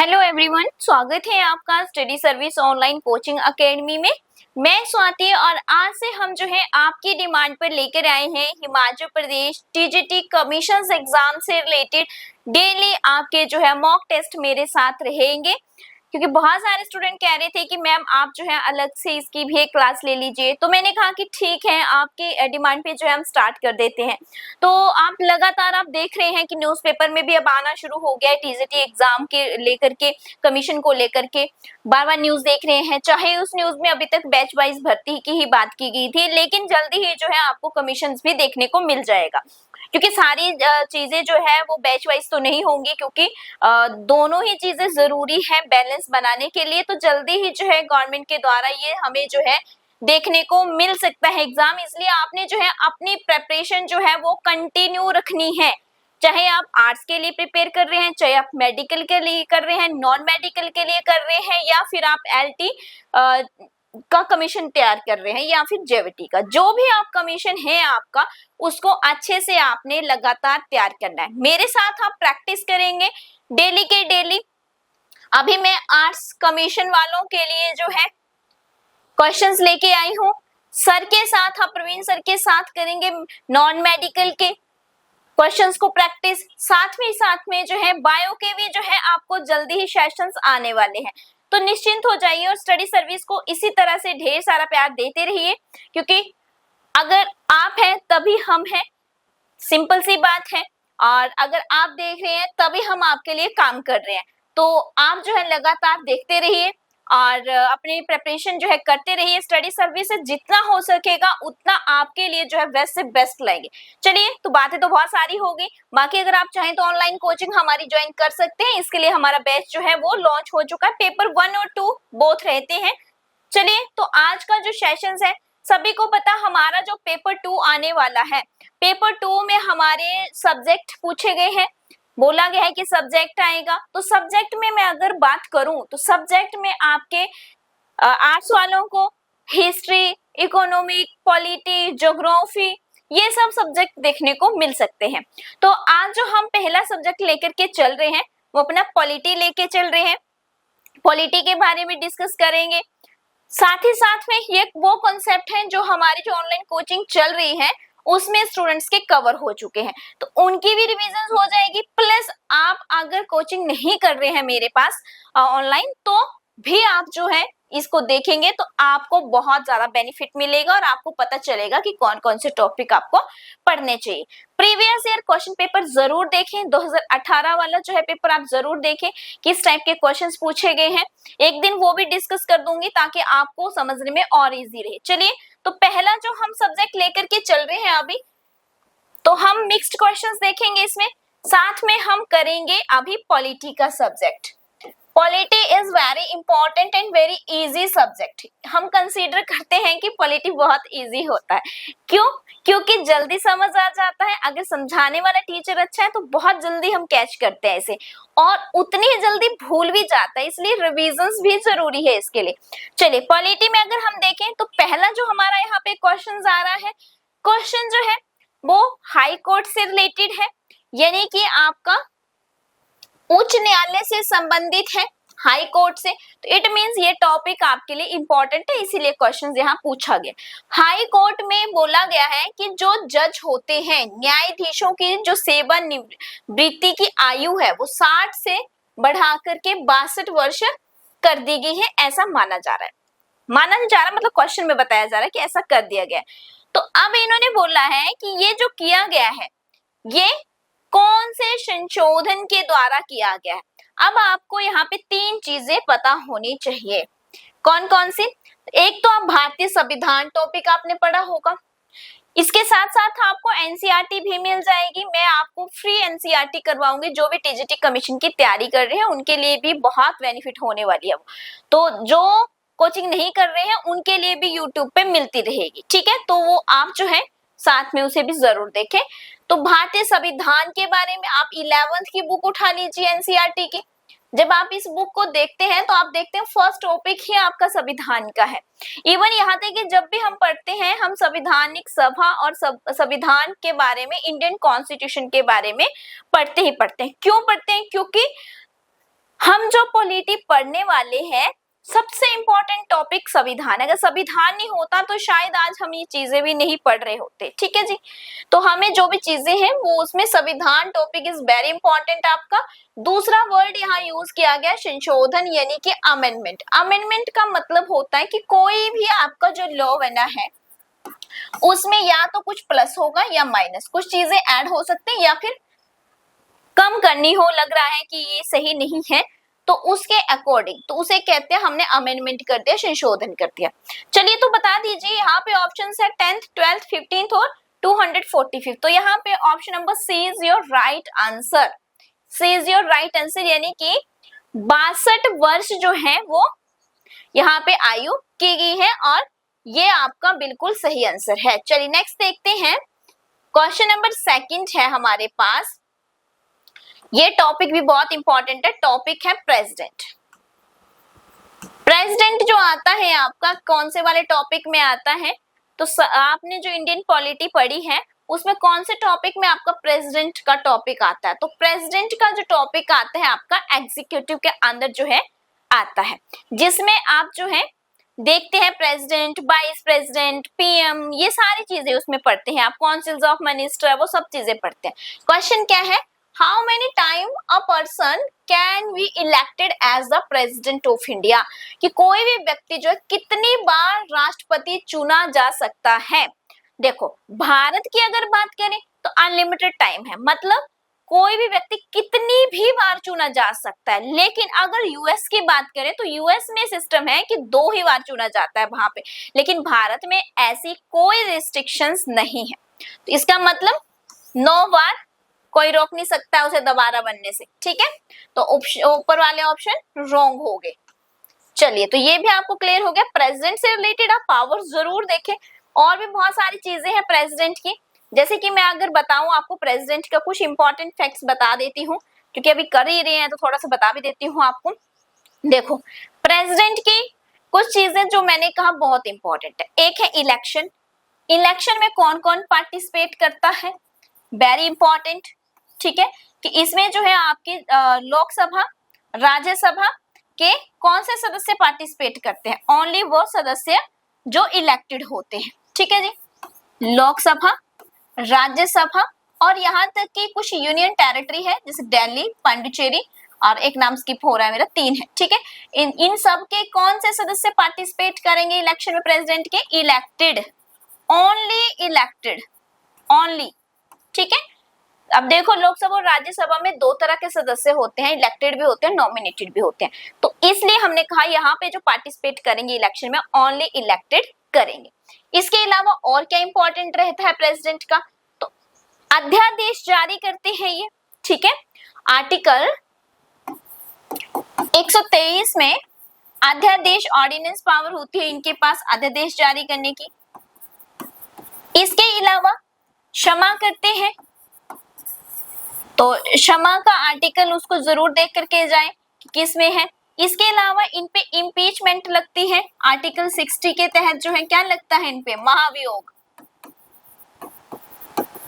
Hello everyone, स्वागत है आपका study service online coaching academy में। मैं स्वाति और आज से हम जो है आपकी डिमांड पर लेकर आए हैं Himachal Pradesh TGT commissions exam से रिलेटेड डेली आपके जो है मॉक टेस्ट मेरे साथ रहेंगे, क्योंकि बहुत सारे स्टूडेंट कह रहे थे कि मैम आप जो है अलग से इसकी भी एक क्लास ले लीजिए। तो मैंने कहा कि ठीक है, आपकी डिमांड पे जो है हम स्टार्ट कर देते हैं। तो आप लगातार आप देख रहे हैं कि न्यूज़पेपर में भी अब आना शुरू हो गया है टीजीटी एग्जाम के लेकर के, कमीशन को लेकर के बार बार न्यूज देख रहे हैं। चाहे उस न्यूज में अभी तक बैच वाइज भर्ती की ही बात की गई थी, लेकिन जल्दी ही जो है आपको कमीशन भी देखने को मिल जाएगा, क्योंकि सारी चीजें जो है वो बैच वाइज तो नहीं होंगी, क्योंकि दोनों ही चीजें जरूरी है बैलेंस बनाने के लिए। तो जल्दी ही जो है गवर्नमेंट के द्वारा ये हमें जो है देखने को मिल सकता है एग्जाम। इसलिए आपने जो है अपनी प्रेपरेशन जो है वो कंटिन्यू रखनी है, चाहे आप आर्ट्स के लिए प्रिपेयर कर रहे हैं, चाहे आप मेडिकल के लिए कर रहे हैं, नॉन मेडिकल के लिए कर रहे हैं, या फिर आप एलटी का कमीशन तैयार कर रहे हैं, या फिर जेवीटी का, जो भी आप कमीशन है आपका, उसको अच्छे से आपने लगातार तैयार करना है। मेरे साथ आप प्रैक्टिस करेंगे डेली के डेली। अभी मैं आर्ट्स कमीशन वालों के लिए जो है क्वेश्चंस लेके आई हूँ। सर के साथ, आप प्रवीण सर के साथ करेंगे नॉन मेडिकल के क्वेश्चंस को प्रैक्टिस। साथ में जो है बायो के भी जो है आपको जल्दी ही सेशंस आने वाले हैं। तो निश्चिंत हो जाइए और स्टडी सर्विस को इसी तरह से ढेर सारा प्यार देते रहिए, क्योंकि अगर आप हैं तभी हम हैं, सिंपल सी बात है। और अगर आप देख रहे हैं तभी हम आपके लिए काम कर रहे हैं। तो आप जो है लगातार देखते रहिए और अपनी प्रिपरेशन जो है करते रहिए। स्टडी सर्विस से जितना हो सकेगा उतना आपके लिए जो है बेस्ट से बेस्ट लाएंगे। चलिए, तो बातें तो बहुत सारी हो गई। बाकी अगर आप चाहें तो ऑनलाइन कोचिंग हमारी ज्वाइन कर सकते हैं। इसके लिए हमारा बैच जो है वो लॉन्च हो चुका है। पेपर 1 और 2 बोथ रहते हैं। चलिए, तो आज का जो सेशन है, सभी को पता हमारा जो पेपर 2 आने वाला है, पेपर 2 में हमारे सब्जेक्ट पूछे गए हैं। बोला गया है कि सब्जेक्ट आएगा। तो सब्जेक्ट में मैं अगर बात करूं तो सब्जेक्ट में आपके आर्ट्स वालों को हिस्ट्री, इकोनॉमिक, पॉलिटी, ज्योग्राफी, ये सब सब्जेक्ट देखने को मिल सकते हैं। तो आज जो हम पहला सब्जेक्ट लेकर के चल रहे हैं वो अपना पॉलिटी लेके चल रहे हैं। पॉलिटी के बारे में डिस्कस करेंगे। साथ ही साथ में ये वो कॉन्सेप्ट है जो हमारी जो ऑनलाइन कोचिंग चल रही है उसमें स्टूडेंट्स के कवर हो चुके हैं, तो उनकी भी रिवीजन हो जाएगी। प्लस आप अगर कोचिंग नहीं कर रहे हैं मेरे पास ऑनलाइन, तो भी आप जो है इसको देखेंगे तो आपको बहुत ज्यादा बेनिफिट मिलेगा और आपको पता चलेगा कि कौन कौन से टॉपिक आपको पढ़ने चाहिए। प्रीवियस ईयर क्वेश्चन पेपर जरूर देखें। 2018 वाला जो है पेपर आप जरूर देखें, किस टाइप के क्वेश्चंस पूछे गए हैं। एक दिन वो भी डिस्कस कर दूंगी ताकि आपको समझने में और इजी रहे। चलिए, तो पहला जो हम सब्जेक्ट लेकर के चल रहे हैं अभी, तो हम मिक्स्ड क्वेश्चंस देखेंगे इसमें। साथ में हम करेंगे अभी पॉलिटी का subject. Polity is very important and very easy subject. हम कंसीडर करते हैं कि पॉलिटी बहुत इजी होता है। क्यों? क्योंकि जल्दी समझ आ जाता है। अगर समझाने वाला टीचर अच्छा है तो बहुत जल्दी हम कैच करते हैं इसे, और उतनी ही जल्दी भूल भी जाता है, इसलिए रिविजन्स भी जरूरी है इसके लिए। चलिए, पॉलिटी में अगर हम देखें तो पहला जो हमारा यहाँ पे क्वेश्चन आ रहा है, क्वेश्चन जो है वो हाई कोर्ट से रिलेटेड है, यानी कि आपका उच्च न्यायालय से संबंधित है, हाई कोर्ट से। तो इट मींस ये टॉपिक आपके लिए इंपॉर्टेंट है, इसीलिए क्वेश्चन यहाँ पूछा गया। हाई कोर्ट में बोला गया है कि जो जज होते हैं, न्यायाधीशों की जो सेवानिवृत्ति की आयु है वो 60 से बढ़ा करके 62 वर्ष कर दी गई है, ऐसा माना जा रहा है। माना नहीं जा रहा, मतलब क्वेश्चन में बताया जा रहा है कि ऐसा कर दिया गया है। तो अब इन्होंने बोला है कि ये जो किया गया है ये कौन से संशोधन के द्वारा किया गया है। अब आपको यहाँ पे 3 चीजें पता होनी चाहिए। कौन कौन सी? एक तो आप भारतीय संविधान टॉपिक आपने पढ़ा होगा। इसके साथ साथ आपको एनसीईआरटी भी मिल जाएगी। मैं आपको फ्री एनसीईआरटी करवाऊंगी। जो भी टीजीटी कमीशन की तैयारी कर रहे हैं उनके लिए भी बहुत बेनिफिट होने वाली है। तो जो कोचिंग नहीं कर रहे हैं उनके लिए भी यूट्यूब पे मिलती रहेगी, ठीक है। तो वो आप जो है साथ में उसे भी जरूर देखें। तो भारतीय संविधान के बारे में आप 11th की बुक उठा लीजिए एनसीईआरटी की। जब आप इस बुक को देखते हैं तो आप देखते हैं फर्स्ट टॉपिक ही आपका संविधान का है। इवन यहाँ तक कि जब भी हम पढ़ते हैं हम संवैधानिक सभा और संविधान के बारे में, इंडियन कॉन्स्टिट्यूशन के बारे में पढ़ते ही पढ़ते हैं। क्यों पढ़ते हैं? क्योंकि हम जो पॉलिटी पढ़ने वाले हैं, सबसे इम्पोर्टेंट टॉपिक संविधान। अगर संविधान नहीं होता तो शायद आज हम ये चीजें भी नहीं पढ़ रहे होते। ठीक है जी, तो हमें जो भी चीजें हैं वो उसमें संविधान टॉपिक इज वेरी इंपॉर्टेंट आपका। दूसरा वर्ड यहाँ यूज किया गया संशोधन, यानी कि अमेंडमेंट। अमेंडमेंट का मतलब होता है कि कोई भी आपका जो लॉ बना है उसमें या तो कुछ प्लस होगा या माइनस, कुछ चीजें ऐड हो सकती हैं या फिर कम करनी हो, लग रहा है कि ये सही नहीं है तो उसके अकॉर्डिंग, तो उसे कहते हैं हमने अमेंडमेंट कर दिया, संशोधन कर दिया। चलिए तो बता दीजिए, यहाँ पे ऑप्शन है 10th 12th 15th और 245। तो यहाँ पे option number C is your right answer. C is your right answer, यानी कि 62 वर्ष जो है वो यहाँ पे आयु की गई है और ये आपका बिल्कुल सही आंसर है। चलिए नेक्स्ट देखते हैं, क्वेश्चन नंबर 2 है हमारे पास। ये टॉपिक भी बहुत इंपॉर्टेंट है, टॉपिक है प्रेसिडेंट। प्रेसिडेंट जो आता है आपका कौन से वाले टॉपिक में आता है, तो आपने जो इंडियन पॉलिटी पढ़ी है उसमें कौन से टॉपिक में आपका प्रेसिडेंट का टॉपिक आता है, तो प्रेसिडेंट का जो टॉपिक आता है आपका एग्जीक्यूटिव के अंदर जो है आता है, जिसमें आप जो है देखते हैं प्रेसिडेंट, वाइस प्रेसिडेंट, पीएम, ये सारी चीजें उसमें पढ़ते हैं आप, काउंसिल्स ऑफ मिनिस्टर, वो सब चीजें पढ़ते हैं। क्वेश्चन क्या है, how many time a person can be elected as the president of India, कि कोई भी व्यक्ति जो है कितनी बार राष्ट्रपति चुना जा सकता है। देखो भारत की अगर बात करें तो अनलिमिटेड टाइम है, मतलब कोई भी व्यक्ति कितनी भी बार चुना जा सकता है। लेकिन अगर यूएस की बात करें तो यूएस में सिस्टम है कि 2 ही बार चुना जाता है वहां पे, लेकिन भारत में ऐसी कोई रिस्ट्रिक्शंस नहीं है। तो इसका मतलब 9 बार कोई रोक नहीं सकता है उसे दोबारा बनने से। ठीक है, तो ऊपर वाले ऑप्शन रॉन्ग हो गए। चलिए तो ये भी आपको क्लियर हो गया। प्रेसिडेंट से रिलेटेड आप पावर जरूर देखें, और भी बहुत सारी चीजें हैं प्रेसिडेंट की, जैसे कि मैं अगर बताऊं आपको प्रेसिडेंट का कुछ इंपॉर्टेंट फैक्ट्स बता देती हूँ, क्योंकि अभी कर ही रहे हैं तो थोड़ा सा बता भी देती हूँ आपको। देखो प्रेसिडेंट की कुछ चीजें जो मैंने कहा बहुत इंपॉर्टेंट है। एक है इलेक्शन, इलेक्शन में कौन कौन पार्टिसिपेट करता है, वेरी इंपॉर्टेंट। ठीक है, कि इसमें जो है आपकी लोकसभा, राज्यसभा के कौन से सदस्य पार्टिसिपेट करते हैं, ओनली वो सदस्य जो इलेक्टेड होते हैं। ठीक है जी, लोकसभा, राज्यसभा और यहाँ तक कि कुछ यूनियन टेरिटरी है जैसे दिल्ली, पांडिचेरी और एक नाम स्किप हो रहा है मेरा, 3 है। ठीक है, इन सब के कौन से सदस्य पार्टिसिपेट करेंगे इलेक्शन में प्रेसिडेंट के, इलेक्टेड, ओनली इलेक्टेड, ओनली। ठीक है, अब देखो लोकसभा और राज्यसभा में 2 तरह के सदस्य होते हैं, इलेक्टेड भी होते हैं, नॉमिनेटेड भी होते हैं। तो इसलिए हमने कहा यहाँ पे जो पार्टिसिपेट करेंगे इलेक्शन में ओनली इलेक्टेड करेंगे। इसके अलावा और क्या इंपॉर्टेंट रहता है प्रेसिडेंट का, तो अध्यादेश जारी करते हैं ये। ठीक है, आर्टिकल 123 में अध्यादेश ऑर्डिनेंस पावर होती है इनके पास अध्यादेश जारी करने की। इसके अलावा क्षमा करते हैं, तो क्षमा का आर्टिकल उसको जरूर देख करके जाए कि किस में है। इसके अलावा इन पे इम्पीचमेंट लगती है, आर्टिकल 60 के तहत जो है क्या लगता है इन पे, महाभियोग,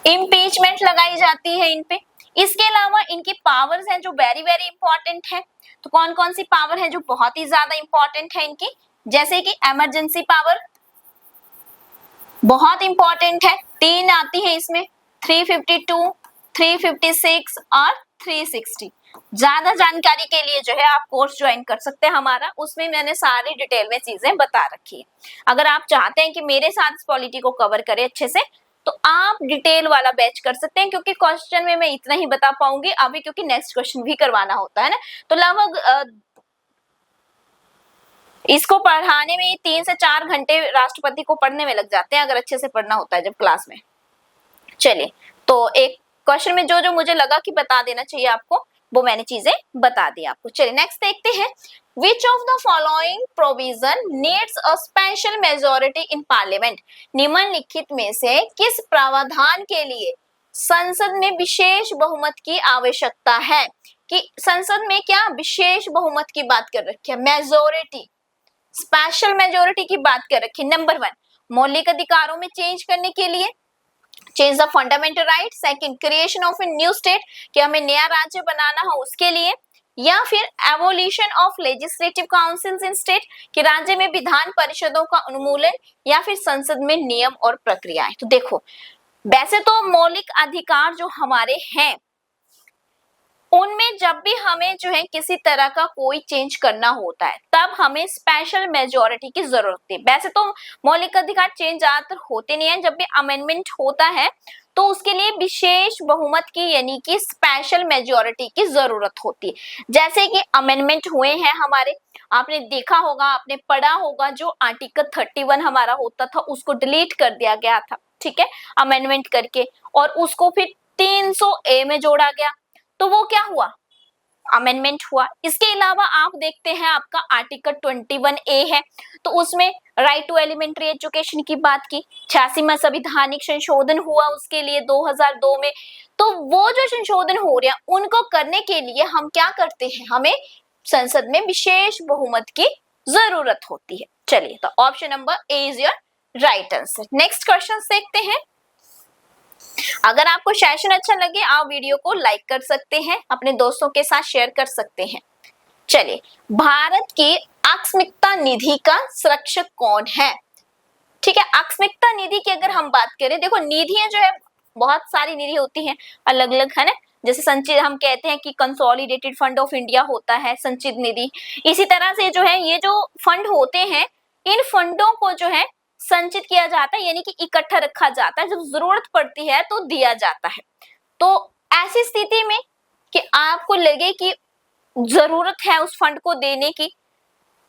इम्पीचमेंट लगाई जाती है इन पे। इसके अलावा इनकी पावर्स हैं जो वेरी वेरी इंपॉर्टेंट है, तो कौन कौन सी पावर है जो बहुत ही ज्यादा इंपॉर्टेंट है इनकी, जैसे कि इमरजेंसी पावर बहुत इंपॉर्टेंट है, 3 आती है इसमें, 352, 356 और 360। ज्यादा जानकारी के लिए जो है आप कोर्स ज्वाइन कर सकते हैं हमारा, उसमें मैंने सारी डिटेल में चीजें बता रखी है। अगर आप चाहते हैं कि मेरे साथ इस पॉलिटी को कवर करें अच्छे से, तो आप डिटेल वाला बैच कर सकते हैं, क्योंकि क्वेश्चन में मैं इतना ही बता पाऊंगी अभी, क्योंकि नेक्स्ट क्वेश्चन भी करवाना होता है ना। तो लगभग इसको पढ़ाने में 3 से 4 घंटे राष्ट्रपति को पढ़ने में लग जाते हैं, अगर अच्छे से पढ़ना होता है जब क्लास में। चलिए, तो एक क्वेश्चन में जो जो मुझे लगा कि बता देना चाहिए आपको, वो मैंने चीजें बता दी आपको। चलिए नेक्स्ट देखते हैं, विच of the following provision needs a special majority in parliament, निम्नलिखित में से किस प्रावधान के लिए संसद में विशेष बहुमत की आवश्यकता है, कि संसद में क्या विशेष बहुमत की बात कर रखी है, मेजोरिटी, स्पेशल मेजोरिटी की बात कर रखी है। नंबर 1 मौलिक अधिकारों में चेंज करने के लिए, change the fundamental right. Second creation of a new state, कि हमें नया राज्य बनाना हो उसके लिए। या फिर evolution of legislative councils in state, कि राज्य में विधान परिषदों का उन्मूलन या फिर संसद में नियम और प्रक्रियाएं। तो देखो, वैसे तो मौलिक अधिकार जो हमारे हैं उनमें जब भी हमें जो है किसी तरह का कोई चेंज करना होता है तब हमें स्पेशल मेजोरिटी की जरूरत होती है। वैसे तो मौलिक अधिकार चेंज ज्यादातर होते नहीं है, जब भी अमेंडमेंट होता है तो उसके लिए विशेष बहुमत की यानी कि स्पेशल मेजोरिटी की जरूरत होती है। जैसे कि अमेंडमेंट हुए हैं हमारे, आपने देखा होगा, आपने पढ़ा होगा, जो आर्टिकल 31 हमारा होता था उसको डिलीट कर दिया गया था, ठीक है, अमेंडमेंट करके, और उसको फिर 300A में जोड़ा गया, तो वो क्या हुआ, अमेंडमेंट हुआ। इसके अलावा आप देखते हैं आपका आर्टिकल 21A है, तो उसमें राइट टू एलिमेंट्री एजुकेशन की बात की, 86वां संवैधानिक संशोधन हुआ उसके लिए 2002 में। तो वो जो संशोधन हो रहे हैं उनको करने के लिए हम क्या करते हैं, हमें संसद में विशेष बहुमत की जरूरत होती है। चलिए, तो option number A is your right answer. Next question देखते हैं। अगर आपको सेशन अच्छा लगे आप वीडियो को लाइक कर सकते हैं, अपने दोस्तों के साथ शेयर कर सकते हैं। चलिए, भारत की आकस्मिकता निधि का संरक्षक कौन है? ठीक है, आकस्मिकता निधि की अगर हम बात करें, देखो निधियां जो है बहुत सारी निधि होती हैं अलग अलग, है ना, जैसे संचित, हम कहते हैं कि कंसोलिडेटेड फंड ऑफ इंडिया होता है संचित निधि। इसी तरह से जो है ये जो फंड होते हैं इन फंडों को जो है संचित किया जाता है, यानी कि इकट्ठा रखा जाता है, जब जरूरत पड़ती है तो दिया जाता है। तो ऐसी स्थिति में कि आपको लगे कि जरूरत है उस फंड को देने की,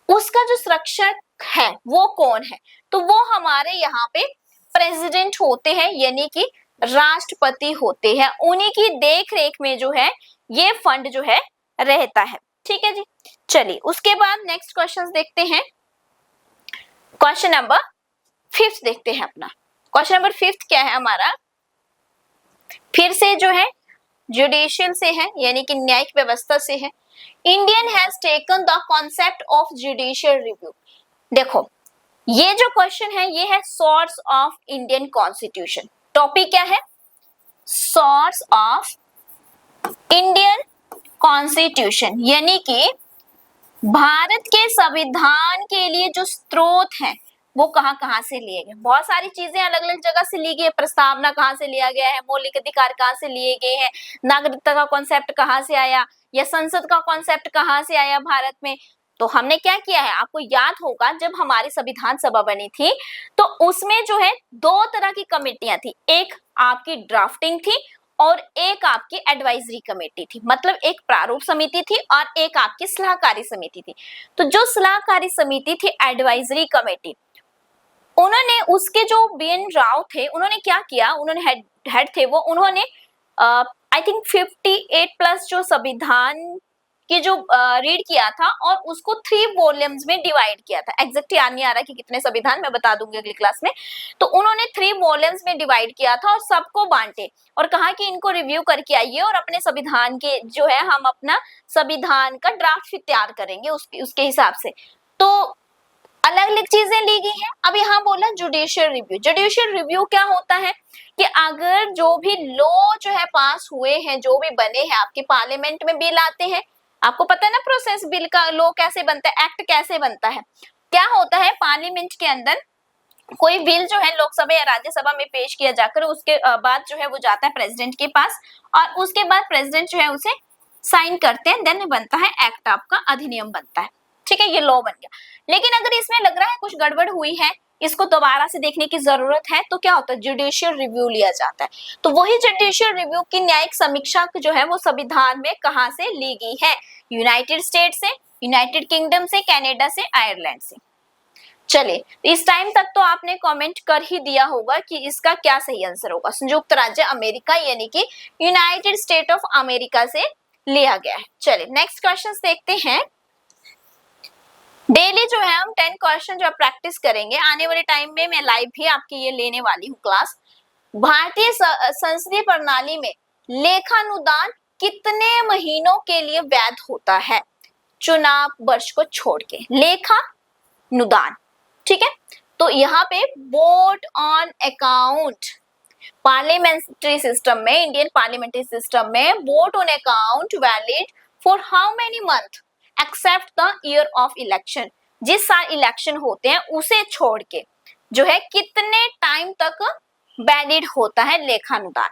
उसका जो संरक्षक है वो कौन है? तो वो हमारे यहाँ पे प्रेसिडेंट होते हैं, यानी कि राष्ट्रपति होते हैं, उन्हीं की देख रेख में जो है ये फंड जो है रहता है। ठीक है जी, चलिए उसके बाद नेक्स्ट क्वेश्चन देखते हैं। क्वेश्चन नंबर 5 देखते हैं अपना। क्वेश्चन नंबर 5 क्या है हमारा, फिर से जो है जुडिशियल से है, यानी कि न्यायिक व्यवस्था से है। Indian has taken the concept of judicial review. देखो ये जो क्वेश्चन है ये है source of Indian constitution. Topic क्या है? सोर्स ऑफ इंडियन कॉन्स्टिट्यूशन, यानी कि भारत के संविधान के लिए जो स्रोत है वो कहाँ से लिए गए। बहुत सारी चीजें अलग अलग जगह से ली गई है, प्रस्तावना कहाँ से लिया गया है, मौलिक अधिकार कहाँ से लिए गए हैं, नागरिकता का कॉन्सेप्ट कहाँ से आया, या संसद का कॉन्सेप्ट कहाँ से आया भारत में। तो हमने क्या किया है, आपको याद होगा जब हमारी संविधान सभा बनी थी तो उसमें जो है 2 तरह की कमेटियां थी, एक आपकी ड्राफ्टिंग थी और एक आपकी एडवाइजरी कमेटी थी, मतलब एक प्रारूप समिति थी और एक आपकी सलाहकारी समिति थी। तो जो सलाहकारी समिति थी, एडवाइजरी कमेटी, उन्होंने उसके जो बीएन राव थे उन्होंने क्या किया, उन्होंने हेड थे वो, उन्होंने आई थिंक 58+ जो संविधान की जो रीड किया था और उसको 3 वॉल्यूम्स में डिवाइड किया था। एग्जैक्ट याद नहीं आ रहा कि कितने संविधान, मैं बता दूंगी अगली क्लास में। तो उन्होंने 3 वॉल्यूम्स में डिवाइड किया था और सबको बांटे और कहा कि इनको रिव्यू करके आइए और अपने संविधान के जो है हम अपना संविधान का ड्राफ्ट तैयार करेंगे उसके हिसाब से। तो अलग अलग चीजें ली गई हैं। अब यहाँ बोला जुडिशियल रिव्यू। जुडिशियल रिव्यू क्या होता है कि अगर जो भी लॉ जो है पास हुए हैं, जो भी बने हैं, आपके पार्लियामेंट में बिल आते हैं, आपको पता है ना प्रोसेस, बिल का लॉ कैसे बनता है, एक्ट कैसे बनता है। क्या होता है, पार्लियामेंट के अंदर कोई बिल जो है लोकसभा या राज्यसभा में पेश किया जाकर उसके बाद जो है वो जाता है प्रेसिडेंट के पास और उसके बाद प्रेसिडेंट जो है उसे साइन करते हैं, देन बनता है एक्ट, आपका अधिनियम बनता है। ठीक है, ये लॉ बन गया। लेकिन अगर इसमें लग रहा है कुछ गड़बड़ हुई है, इसको दोबारा से देखने की जरूरत है, तो क्या होता है, जुडिशियल रिव्यू लिया जाता है। तो वही जुडिशियल रिव्यू की न्यायिक समीक्षा जो है वो संविधान में कहां से ली गई है, यूनाइटेड स्टेट से, यूनाइटेड किंगडम से, कनाडा से, आयरलैंड से। चलिए, इस टाइम तक तो आपने कमेंट कर ही दिया होगा कि इसका क्या सही आंसर होगा। संयुक्त राज्य अमेरिका यानी कि यूनाइटेड स्टेट ऑफ अमेरिका से लिया गया है। चलिए नेक्स्ट क्वेश्चन देखते हैं। डेली जो है हम 10 क्वेश्चन जो प्रैक्टिस करेंगे, आने वाले टाइम में मैं लाइव भी आपकी ये लेने वाली हूँ क्लास। भारतीय संसदीय प्रणाली में लेखानुदान कितने महीनों के लिए वैध होता है? चुनाव वर्ष को छोड़ के लेखानुदान, ठीक है। तो यहाँ पे vote on account, parliamentary system में, इंडियन पार्लियामेंट्री सिस्टम में vote on account valid for how many month except the year of election, जिस साल इलेक्शन होते हैं उसे छोड़ के जो है कितने टाइम तक वैलिड होता है लेखानुदान।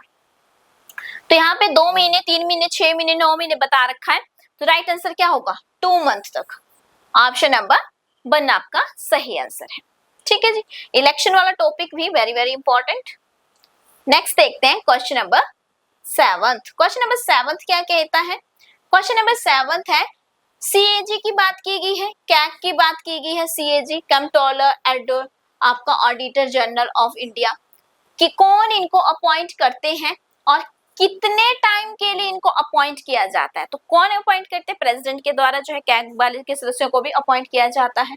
तो यहाँ पे 2 महीने, 3 महीने, 6 महीने, 9 महीने बता रखा है, तो राइट आंसर क्या होगा 2 मंथ तक। ऑप्शन नंबर 1 आपका सही आंसर है। ठीक है जी, इलेक्शन वाला टॉपिक भी वेरी वेरी इंपॉर्टेंट। नेक्स्ट देखते हैं क्वेश्चन नंबर 7। क्वेश्चन नंबर 7 क्या कहता है? क्वेश्चन नंबर 7 है सीएजी की बात की गई है, कैग की बात की गई है, सीएजी कंट्रोलर एडोर आपका ऑडिटर जनरल ऑफ इंडिया, कि कौन इनको अपॉइंट करते हैं और कितने टाइम के लिए इनको अपॉइंट किया जाता है। तो कौन अपॉइंट करते हैं? प्रेसिडेंट के द्वारा जो है कैग वाले के सदस्यों को भी अपॉइंट किया जाता है।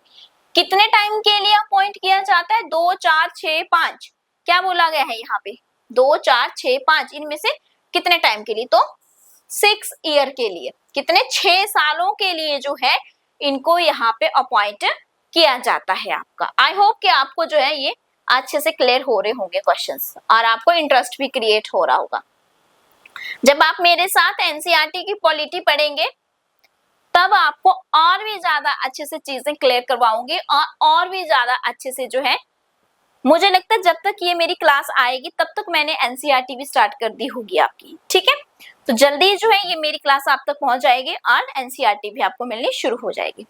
कितने टाइम के लिए अपॉइंट किया जाता है? 2, 4, 6, 5। क्या बोला गया है यहाँ पे? 2, 4, 6, 5, इनमें से कितने टाइम के लिए? तो 6 ईयर के लिए, कितने 6 सालों के लिए जो है इनको यहाँ पे अपॉइंट किया जाता है आपका। आई होप कि आपको जो है ये अच्छे से क्लियर हो रहे होंगे क्वेश्चंस और आपको इंटरेस्ट भी क्रिएट हो रहा होगा। जब आप मेरे साथ एनसीईआरटी की पॉलिटी पढ़ेंगे तब आपको और भी ज्यादा अच्छे से चीजें क्लियर करवाऊंगी और भी ज्यादा अच्छे से जो है, मुझे लगता है जब तक ये मेरी क्लास आएगी तब तक मैंने एनसीईआरटी भी स्टार्ट कर दी होगी आपकी। ठीक है, तो जल्दी जो है ये मेरी क्लास आप तक पहुंच जाएगी और एनसीईआरटी भी आपको मिलनी शुरू हो जाएगी।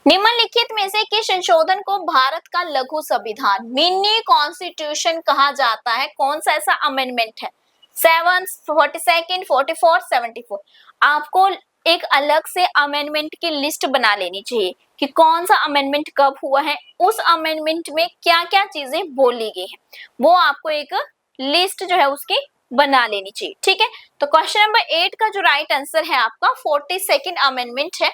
निम्नलिखित में से किस संशोधन को भारत का लघु संविधान मिनी कॉन्स्टिट्यूशन कहा जाता है? कौन सा ऐसा अमेंडमेंट है? 7, 42, 44, 74। आपको एक अलग से अमेंडमेंट की लिस्ट बना लेनी चाहिए कि कौन सा अमेंडमेंट कब हुआ है, उस अमेंडमेंट में क्या क्या चीजें बोली गई है, वो आपको एक लिस्ट जो है उसकी बना लेनी चाहिए। ठीक है, तो क्वेश्चन नंबर 8 का जो राइट आंसर है आपका 42nd अमेंडमेंट है।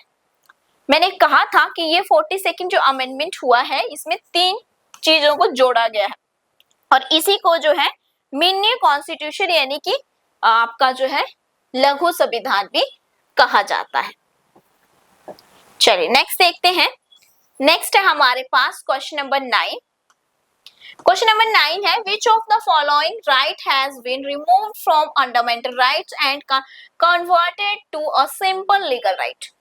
मैंने कहा था कि ये 42nd जो अमेंडमेंट हुआ है इसमें 3 चीजों को जोड़ा गया है और इसी को जो है मिनी कॉन्स्टिट्यूशन यानी कि आपका जो है लघु संविधान भी कहा जाता है। चलिए नेक्स्ट देखते हैं। नेक्स्ट है हमारे पास क्वेश्चन नंबर 9। क्वेश्चन नंबर 9 है which of the following right has been removed from fundamental rights and converted to a simple legal right.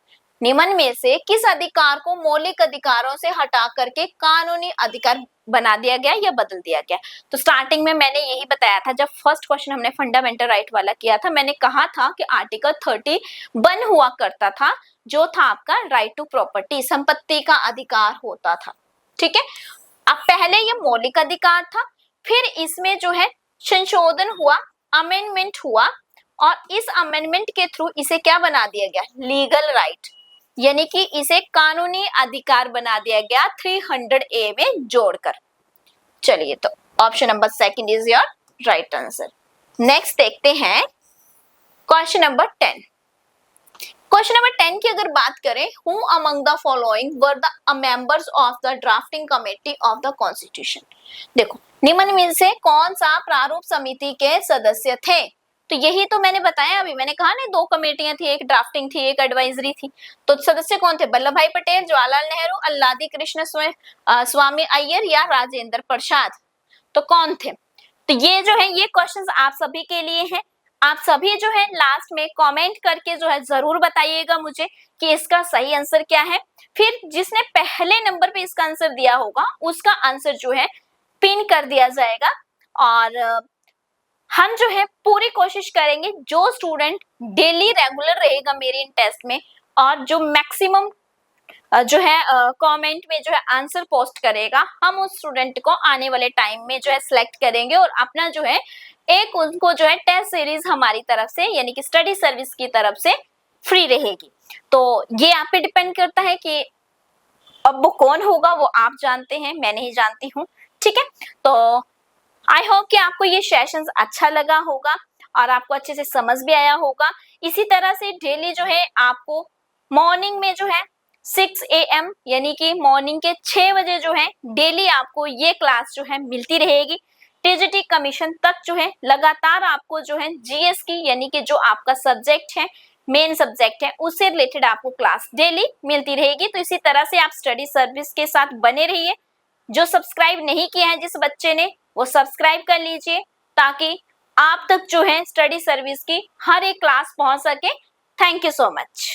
निम्न में से किस अधिकार को मौलिक अधिकारों से हटा करके कानूनी अधिकार बना दिया गया या बदल दिया गया? तो स्टार्टिंग में मैंने यही बताया था, जब फर्स्ट क्वेश्चन हमने फंडामेंटल राइट वाला किया था, मैंने कहा था कि आर्टिकल 31 हुआ करता था जो था आपका राइट टू प्रॉपर्टी, संपत्ति का अधिकार होता था। ठीक है, अब पहले ये मौलिक अधिकार था, फिर इसमें जो है संशोधन हुआ, अमेंडमेंट हुआ और इस अमेंडमेंट के थ्रू इसे क्या बना दिया गया? लीगल राइट, यानी कि इसे कानूनी अधिकार बना दिया गया 300A में जोड़कर। चलिए, तो option number 2 is your right answer. Next देखते हैं क्वेश्चन नंबर 10। क्वेश्चन नंबर 10 की अगर बात करें, who among the following were the members of the drafting committee of the constitution. देखो, निम्न में से कौन सा प्रारूप समिति के सदस्य थे? तो यही तो मैंने बताया अभी, मैंने कहा ना 2 कमेटियां थी, एक ड्राफ्टिंग थी, एक एडवाइजरी थी। तो सदस्य कौन थे? वल्लभ भाई पटेल, जवाहरलाल नेहरू, अल्लादी कृष्ण स्वामी अय्यर या राजेंद्र प्रसाद। तो कौन थे? तो ये जो है ये क्वेश्चंस आप सभी के लिए हैं। आप सभी जो है लास्ट में कमेंट करके जो है जरूर बताइएगा मुझे कि इसका सही आंसर क्या है। फिर जिसने पहले नंबर पे इसका आंसर दिया होगा उसका आंसर जो है पिन कर दिया जाएगा और हम जो है पूरी कोशिश करेंगे जो स्टूडेंट डेली रेगुलर रहेगा मेरे इन टेस्ट में और जो मैक्सिमम जो है कमेंट में जो है आंसर पोस्ट करेगा, हम उस स्टूडेंट को आने वाले टाइम में जो है सिलेक्ट करेंगे और अपना जो है एक उनको जो है टेस्ट सीरीज हमारी तरफ से यानी कि स्टडी सर्विस की तरफ से फ्री रहेगी। तो ये आप पे डिपेंड करता है कि अब वो कौन होगा, वो आप जानते हैं, मैं नहीं जानती हूँ। ठीक है, तो आई होप कि आपको ये सेशंस अच्छा लगा होगा और आपको अच्छे से समझ भी आया होगा। इसी तरह से डेली जो है आपको मॉर्निंग में जो है 6 AM यानी कि मॉर्निंग के 6 बजे जो है डेली आपको ये क्लास जो है मिलती रहेगी। टीजीटी कमीशन तक जो है लगातार आपको जो है जीएस की यानी कि जो आपका सब्जेक्ट है, मेन सब्जेक्ट है, उससे रिलेटेड आपको क्लास डेली मिलती रहेगी। तो इसी तरह से आप स्टडी सर्विस के साथ बने रहिए। जो सब्सक्राइब नहीं किया है जिस बच्चे ने, वो सब्सक्राइब कर लीजिए ताकि आप तक जो है स्टडी सर्विस की हर एक क्लास पहुंच सके। Thank you so much.